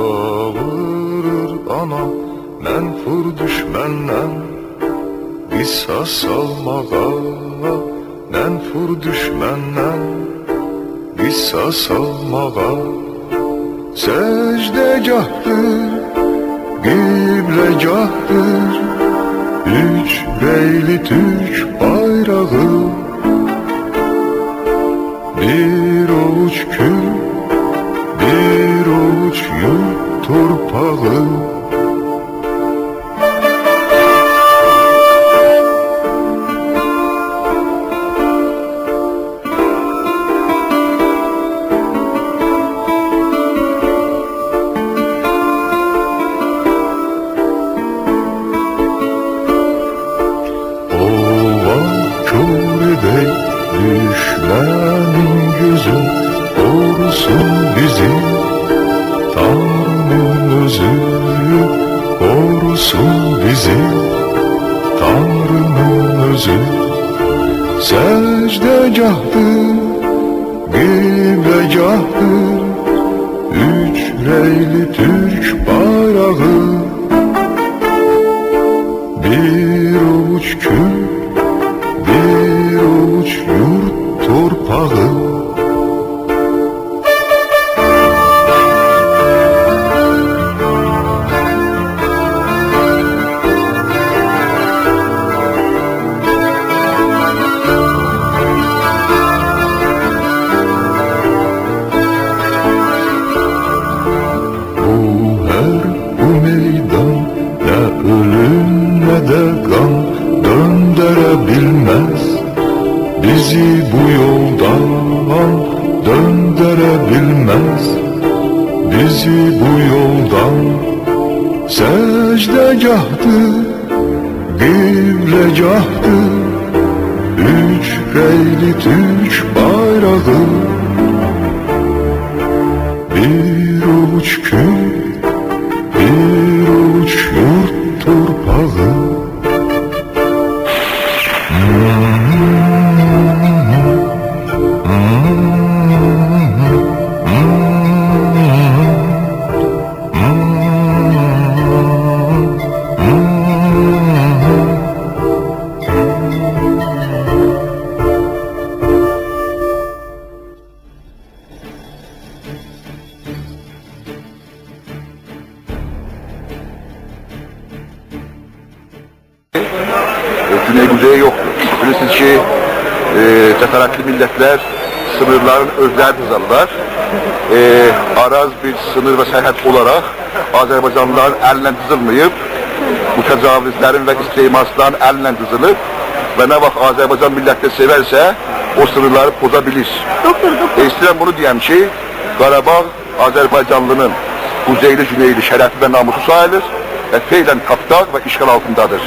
çağırır ana, menfur düşmenden qisas almağa, menfur düşmenden qisas almağa. Secdegahdır, qiblegahdır, üç reyli Türk bayrağı, bir avuç kül, bir avuç yurt torpağı. Düşmenin gözü korusun bizi, Tanrı'nın özü korusun bizi, Tanrı'nın özü. Secdegahdır, qiblegahdır, üç reyli Türk bayrağı, bir avuç kül, bir avuç yurt torpağı. Bu meydan ne ölüm ne de kan döndürebilmez bizi bu yoldan, döndürebilmez bizi bu yoldan. Secdegahdır, qiblegahdır, üç reyli Türk bayrağı, bir avuç kül, bir avuç yurt torpağı. Güney-Kuzey yoktur. Bilirsiniz ki teferruatlı milletler sınırların özleri düzəllər. Araz bir sınır ve sərhəd olarak Azərbaycanlıların əlinə düzülməyib, mütəcavizlərin ve istehmalçıların əlinə düzülüb ve ne vaxt Azərbaycan millətini severse o sınırları poza bilir. İstəyirəm bunu diyeyim ki, Qarabağ Azərbaycanlının kuzeyli, güneyli şərəfi ve namusu sayılır ve feylen tapdaq ve işgal altındadır.